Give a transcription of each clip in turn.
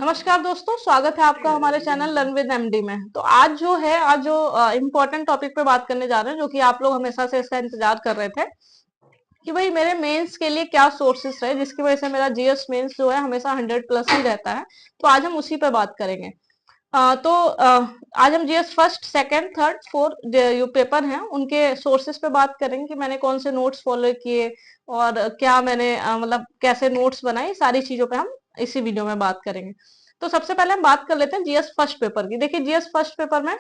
नमस्कार दोस्तों, स्वागत है आपका हमारे चैनल लर्न विद एमडी में। तो आज जो इम्पोर्टेंट टॉपिक पे बात करने जा रहे हैं, जो कि आप लोग हमेशा से इसका इंतजार कर रहे थे कि भाई मेरे मेंस के लिए क्या सोर्सेस रहे जिसकी वजह से मेरा जीएस मेंस जो है हमेशा 100+ ही रहता है। तो आज हम उसी पे बात करेंगे। आज हम GS first, second, third, fourth जो पेपर हैं उनके सोर्सेस पे बात करेंगे कि मैंने कौन से नोट्स फॉलो किए और क्या मैंने मतलब कैसे नोट्स बनाए। सारी चीजों पे हम इसी वीडियो में बात करेंगे। तो सबसे पहले हम बात कर लेते हैं जीएस फर्स्ट पेपर की। देखिए, जीएस फर्स्ट पेपर में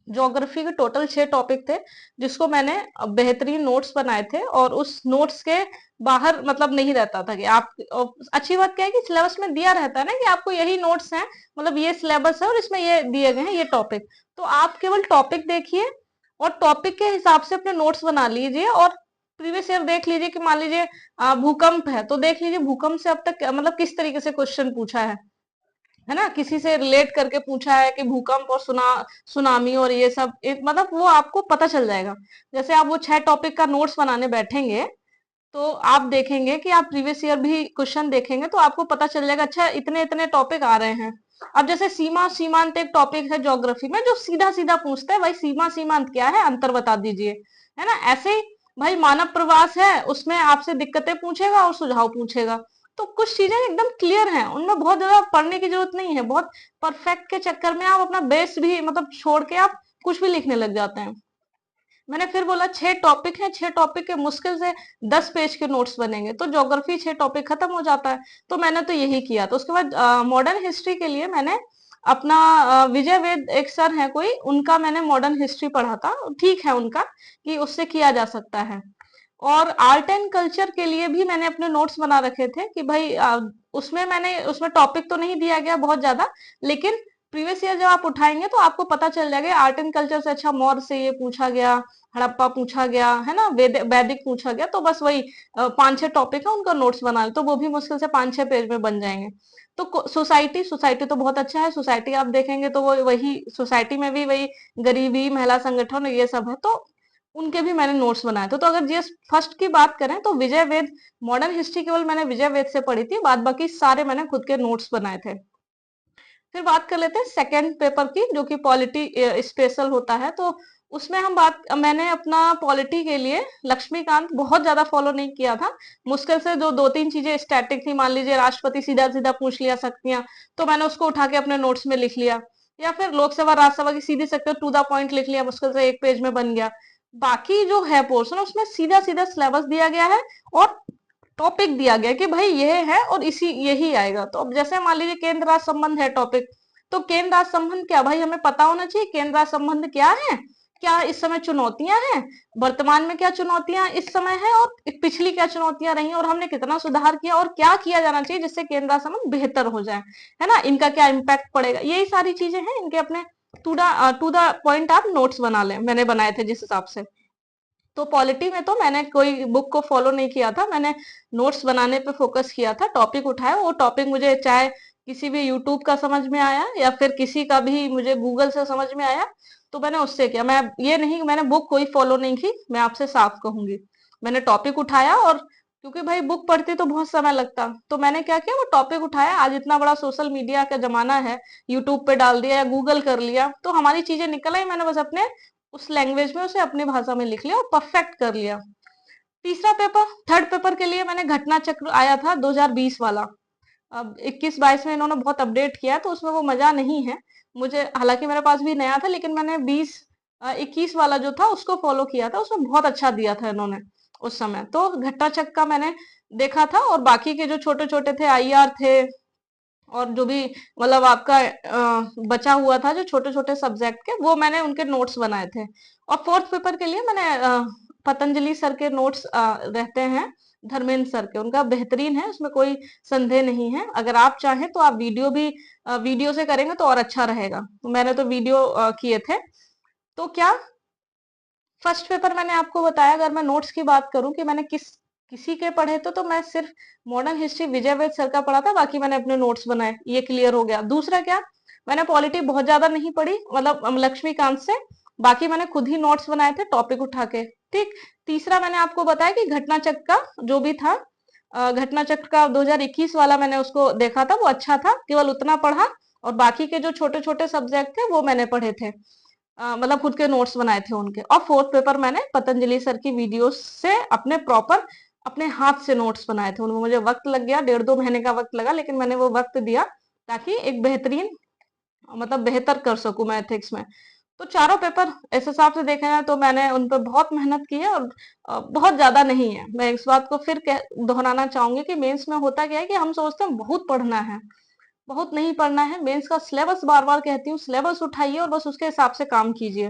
ज्योग्राफी के टोटल 6 टॉपिक थे, जिसको मैंने बेहतरीन नोट्स बनाए थे और उस नोट्स के बाहर मतलब नहीं रहता था कि आप अच्छी बात क्या है कि सिलेबस में दिया रहता है ना कि आपको यही नोट्स हैं, मतलब ये सिलेबस है और इसमें ये दिए गए हैं ये टॉपिक। तो आप केवल टॉपिक देखिए और टॉपिक के हिसाब से अपने नोट्स बना लीजिए। और प्रीवियस ईयर देख लीजिए कि मान लीजिए भूकंप है तो देख लीजिए भूकंप से अब तक मतलब किस तरीके से क्वेश्चन पूछा है ना, किसी से रिलेट करके पूछा है कि भूकंप और सुनामी और ये सब मतलब वो आपको पता चल जाएगा। जैसे आप वो 6 टॉपिक का नोट्स बनाने बैठेंगे तो आप देखेंगे कि आप प्रीवियस ईयर भी क्वेश्चन देखेंगे तो आपको पता चल जाएगा, अच्छा इतने इतने टॉपिक आ रहे हैं। अब जैसे सीमा और सीमांत एक टॉपिक है ज्योग्राफी में जो सीधा सीधा पूछता है, भाई सीमा सीमांत क्या है, अंतर बता दीजिए, है ना। ऐसे ही भाई मानव प्रवास है, उसमें आपसे दिक्कतें पूछेगा और सुझाव पूछेगा। तो कुछ चीजें एकदम क्लियर हैं, उनमें बहुत ज्यादा पढ़ने की जरूरत नहीं है। बहुत परफेक्ट के चक्कर में आप अपना बेस भी मतलब छोड़ के आप कुछ भी लिखने लग जाते हैं। मैंने फिर बोला 6 टॉपिक हैं, 6 टॉपिक के मुश्किल से 10 पेज के नोट्स बनेंगे तो ज्योग्राफी 6 टॉपिक खत्म हो जाता है। तो मैंने तो यही किया। तो उसके बाद मॉडर्न हिस्ट्री के लिए मैंने अपना विजय वेद एक सर है कोई, उनका मैंने मॉडर्न हिस्ट्री पढ़ा था। ठीक है उनका कि उससे किया जा सकता है। और आर्ट एंड कल्चर के लिए भी मैंने अपने नोट्स बना रखे थे कि भाई उसमें टॉपिक तो नहीं दिया गया बहुत ज्यादा, लेकिन प्रीवियस ईयर जब आप उठाएंगे तो आपको पता चल जाएगा आर्ट एंड कल्चर से अच्छा मौर्य से ये पूछा गया, हड़प्पा पूछा गया, है ना, वैदिक पूछा गया। तो बस वही 5-6 टॉपिक है उनका नोट्स बना लो तो वो भी मुश्किल से 5-6 पेज में बन जाएंगे। तो सोसाइटी सोसाइटी तो बहुत अच्छा है। सोसाइटी आप देखेंगे तो वो वही सोसाइटी में भी वही गरीबी, महिला संगठन और ये सब है, तो उनके भी मैंने नोट्स बनाए थे। तो अगर जीएस फर्स्ट की बात करें तो विजय वेद, मॉडर्न हिस्ट्री केवल मैंने विजय वेद से पढ़ी थी, बाद बाकी सारे मैंने खुद के नोट्स बनाए थे। फिर बात कर लेते हैं सेकंड पेपर की, जो कि पॉलिटी स्पेशल होता है। तो उसमें मैंने अपना पॉलिटी के लिए लक्ष्मीकांत बहुत ज्यादा फॉलो नहीं किया था। मुश्किल से जो 2-3 चीजें स्टैटिक थी, मान लीजिए राष्ट्रपति सीधा सीधा पूछ लिया, शक्तियां, तो मैंने उसको उठा के अपने नोट्स में लिख लिया। या फिर लोकसभा राज्यसभा की सीधी शक्ति टू द पॉइंट लिख लिया, मुश्किल से 1 पेज में बन गया। बाकी जो है पोर्शन उसमें सीधा सीधा सिलेबस दिया गया है और टॉपिक दिया गया कि भाई ये है और इसी यही आएगा। तो अब जैसे मान लीजिए केंद्र राज्य संबंध है टॉपिक, तो केंद्र राज्य संबंध क्या, भाई हमें पता होना चाहिए केंद्र राज्य संबंध क्या है, क्या इस समय चुनौतियां हैं, वर्तमान में क्या चुनौतियां इस समय है और पिछली क्या चुनौतियां रही और हमने कितना सुधार किया और क्या किया जाना चाहिए जिससे केंद्र राज्य संबंध बेहतर हो जाए, है ना, इनका क्या इम्पैक्ट पड़ेगा। यही सारी चीजें हैं इनके अपने टू द पॉइंट आप नोट्स बना लें, मैंने बनाए थे जिस हिसाब से। तो पॉलिटी में तो मैंने कोई बुक को फॉलो नहीं किया था, मैंने नोट्स बनाने पे फोकस किया था। टॉपिक उठाया, वो टॉपिक मुझे चाहे किसी भी यूट्यूब का समझ में आया या फिर किसी का भी मुझे गूगल से समझ में आया तो मैंने उससे किया। मैं ये नहीं कि मैंने बुक कोई फॉलो नहीं की, मैं आपसे साफ कहूंगी। मैंने टॉपिक उठाया और क्योंकि भाई बुक पढ़ती तो बहुत समय लगता, तो मैंने क्या किया, वो टॉपिक उठाया। आज इतना बड़ा सोशल मीडिया का जमाना है, यूट्यूब पे डाल दिया या गूगल कर लिया तो हमारी चीजें निकल आई। मैंने बस अपने उस लैंग्वेज में उसे अपनी भाषा में लिख लिया और परफेक्ट कर लिया। तीसरा पेपर, थर्ड पेपर के लिए मैंने घटना चक्र आया था 2020 वाला। अब 21-22 में इन्होंने बहुत अपडेट किया तो उसमें वो मजा नहीं है मुझे, हालांकि मेरे पास भी नया था लेकिन मैंने 21 वाला जो था उसको फॉलो किया था, उसमें बहुत अच्छा दिया था इन्होंने उस समय। तो घटना चक्र का मैंने देखा था और बाकी के जो छोटे छोटे थे आईआर थे और जो भी मतलब आपका बचा हुआ था जो छोटे छोटे सब्जेक्ट के, वो मैंने उनके नोट्स बनाए थे। और फोर्थ पेपर के लिए मैंने पतंजलि सर के नोट्स रहते हैं, धर्मेंद्र सर के, उनका बेहतरीन है, उसमें कोई संदेह नहीं है। अगर आप चाहें तो आप वीडियो से करेंगे तो और अच्छा रहेगा। तो मैंने तो वीडियो किए थे। तो क्या फर्स्ट पेपर मैंने आपको बताया, अगर मैं नोट्स की बात करूं कि मैंने किसी के पढ़े तो मैं सिर्फ मॉडर्न हिस्ट्री विजय वैद सर का पढ़ा था, बाकी मैंने अपने नोट्स बनाए, ये क्लियर हो गया। दूसरा क्या, मैंने पॉलिटी बहुत ज्यादा नहीं पढ़ी, मतलब लक्ष्मीकांत से, बाकी मैंने खुद ही नोट्स बनाए थे टॉपिक उठा के। ठीक। तीसरा मैंने आपको बताया कि घटना चक्र का जो भी था घटना चक्र का 2021 वाला मैंने उसको देखा था, वो अच्छा था, केवल उतना पढ़ा। और बाकी के जो छोटे छोटे सब्जेक्ट थे वो मैंने पढ़े थे, मतलब खुद के नोट्स बनाए थे उनके। और फोर्थ पेपर मैंने पतंजलि सर की वीडियोस से अपने प्रॉपर अपने हाथ से नोट्स बनाए थे। उनमें मुझे वक्त लग गया, 1.5-2 महीने का वक्त लगा, लेकिन मैंने वो वक्त दिया ताकि एक बेहतरीन, मतलब बेहतर कर सकूं मैं एथिक्स में। तो चारों पेपर इस हिसाब से देखे जाए तो मैंने उन पर बहुत मेहनत की है, और बहुत ज्यादा नहीं है। मैं इस बात को फिर दोहराना चाहूंगी कि मेंस में होता क्या है कि हम सोचते हैं बहुत पढ़ना है, बहुत नहीं पढ़ना है। मेंस का सिलेबस, बार बार कहती हूँ, सिलेबस उठाइए और बस उसके हिसाब से काम कीजिए।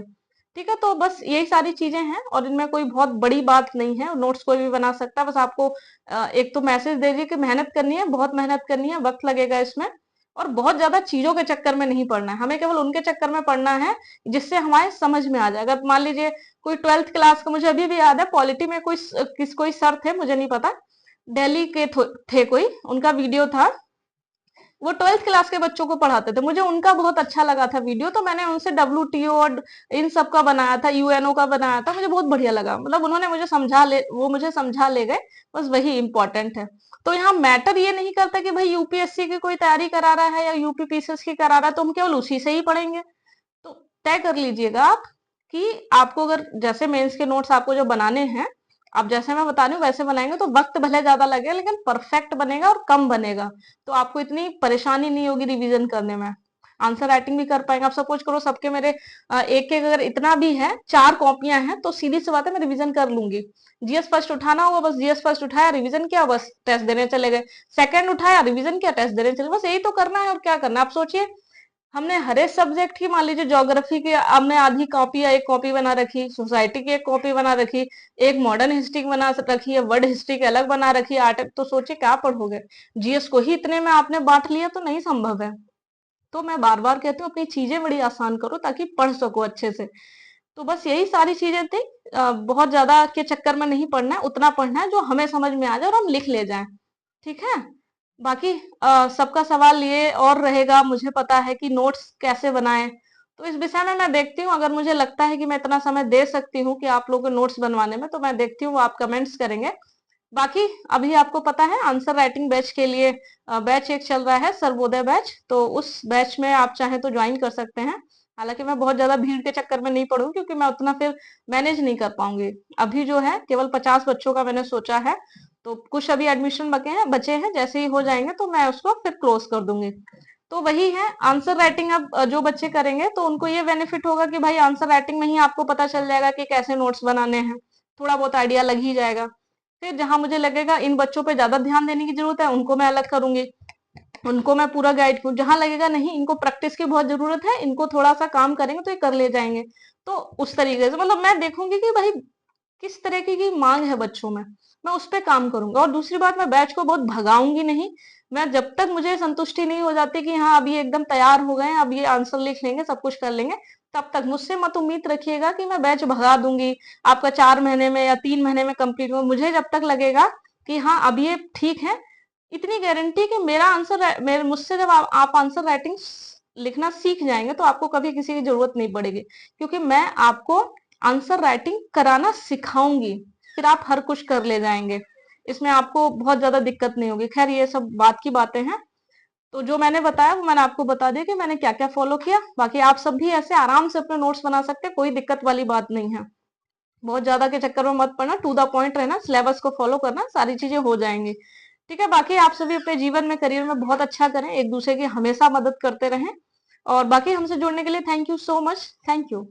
ठीक है, तो बस यही सारी चीजें हैं, और इनमें कोई बहुत बड़ी बात नहीं है। नोट्स कोई भी बना सकता है, बस आपको एक तो मैसेज दे दीजिए कि मेहनत करनी है, बहुत मेहनत करनी है, वक्त लगेगा इसमें। और बहुत ज्यादा चीजों के चक्कर में नहीं पढ़ना है, हमें केवल उनके चक्कर में पढ़ना है जिससे हमारे समझ में आ जाए। अगर मान लीजिए कोई 12th क्लास का, मुझे अभी भी याद है, पॉलिटी में कोई सर थे, मुझे नहीं पता, दिल्ली के थे कोई, उनका वीडियो था, वो 12th क्लास के बच्चों को पढ़ाते थे। मुझे उनका बहुत अच्छा लगा था वीडियो, तो मैंने उनसे WTO और इन सब का बनाया था, UNO का बनाया था, मुझे बहुत बढ़िया लगा। मतलब उन्होंने मुझे समझा ले गए, बस वही इंपॉर्टेंट है। तो यहाँ मैटर ये नहीं करता कि भाई यूपीएससी की कोई तैयारी करा रहा है या यूपीपीसीएस की करा रहा है तो हम केवल उसी से ही पढ़ेंगे। तो तय कर लीजिएगा आप कि आपको अगर जैसे मेंस के नोट्स आपको जो बनाने हैं, आप जैसे मैं बता रही हूँ वैसे बनाएंगे तो वक्त भले ज्यादा लगेगा लेकिन परफेक्ट बनेगा और कम बनेगा। तो आपको इतनी परेशानी नहीं होगी रिवीजन करने में, आंसर राइटिंग भी कर पाएंगे आप। सपोज करो सबके मेरे एक एक अगर इतना भी है, 4 कॉपियां हैं, तो सीधी सी बात है मैं रिवीजन कर लूंगी। जीएस फर्स्ट उठाना होगा, बस जीएस फर्स्ट उठाया, रिवीजन किया, बस टेस्ट देने चले गए। सेकंड उठाया, रिवीजन किया, टेस्ट देने चले, बस यही तो करना है। और क्या करना है आप सोचिए। हमने हर एक सब्जेक्ट की, मान लीजिए ज्योग्राफी की हमने आधी कॉपी या एक कॉपी बना रखी, सोसाइटी की एक कॉपी बना रखी, एक मॉडर्न हिस्ट्री की बना रखी है, वर्ल्ड हिस्ट्री की अलग बना रखी है, आर्ट, तो सोचिए क्या पढ़ोगे। जीएस को ही इतने में आपने बांट लिया तो नहीं संभव है। तो मैं बार बार कहती हूँ अपनी चीजें बड़ी आसान करो ताकि पढ़ सको अच्छे से। तो बस यही सारी चीजें थी। बहुत ज्यादा के चक्कर में नहीं पढ़ना है, उतना पढ़ना है जो हमें समझ में आ जाए और हम लिख ले जाएं। ठीक है। बाकी सबका सवाल ये और रहेगा, मुझे पता है कि नोट्स कैसे बनाएं, तो इस विषय में मैं देखती हूँ। अगर मुझे लगता है कि मैं इतना समय दे सकती हूँ कि आप लोगों को नोट्स बनवाने में, तो मैं देखती हूँ वो आप कमेंट्स करेंगे। बाकी अभी आपको पता है आंसर राइटिंग बैच के लिए बैच एक चल रहा है, सर्वोदय बैच, तो उस बैच में आप चाहें तो ज्वाइन कर सकते हैं। हालांकि मैं बहुत ज्यादा भीड़ के चक्कर में नहीं पढ़ूंगी क्योंकि मैं उतना फिर मैनेज नहीं कर पाऊंगी। अभी जो है केवल 50 बच्चों का मैंने सोचा है, तो कुछ अभी एडमिशन बचे हैं, जैसे ही हो जाएंगे तो मैं उसको फिर क्लोज कर दूंगी। तो वही है आंसर राइटिंग। अब जो बच्चे करेंगे तो उनको ये बेनिफिट होगा कि भाई आंसर राइटिंग में ही आपको पता चल जाएगा कि कैसे नोट्स बनाने हैं, थोड़ा बहुत आइडिया लग ही जाएगा। फिर जहां मुझे लगेगा इन बच्चों पे ज्यादा ध्यान देने की जरूरत है, उनको मैं अलग करूंगी, उनको मैं पूरा गाइड करूँ। जहां लगेगा नहीं इनको प्रैक्टिस की बहुत जरूरत है, इनको थोड़ा सा काम करेंगे तो ये कर ले जाएंगे, तो उस तरीके से मतलब मैं देखूंगी कि भाई किस तरीके की मांग है बच्चों में, मैं उस पर काम करूंगा। और दूसरी बात, मैं बैच को बहुत भगाऊंगी नहीं। मैं जब तक मुझे संतुष्टि नहीं हो जाती कि हाँ अब ये एकदम तैयार हो गए हैं, अब ये आंसर लिख लेंगे, सब कुछ कर लेंगे, तब तक मुझसे मत उम्मीद रखिएगा कि मैं बैच भगा दूंगी आपका 4 महीने में या 3 महीने में कंप्लीट हो। मुझे जब तक लगेगा कि हाँ अब ये ठीक है, इतनी गारंटी कि मेरा आंसर मेरे मुझसे जब आप आंसर राइटिंग लिखना सीख जाएंगे तो आपको कभी किसी की जरूरत नहीं पड़ेगी, क्योंकि मैं आपको आंसर राइटिंग कराना सिखाऊंगी, फिर आप हर कुछ कर ले जाएंगे, इसमें आपको बहुत ज्यादा दिक्कत नहीं होगी। खैर ये सब बात की बातें हैं, तो जो मैंने बताया वो मैंने आपको बता दिया कि मैंने क्या क्या फॉलो किया। बाकी आप सब भी ऐसे आराम से अपने नोट्स बना सकते हैं, कोई दिक्कत वाली बात नहीं है। बहुत ज्यादा के चक्कर में मत पड़ना, टू द पॉइंट रहना, सिलेबस को फॉलो करना, सारी चीजें हो जाएंगी। ठीक है। बाकी आप सभी अपने जीवन में, करियर में बहुत अच्छा करें, एक दूसरे की हमेशा मदद करते रहें। और बाकी हमसे जुड़ने के लिए thank you so much, thank you.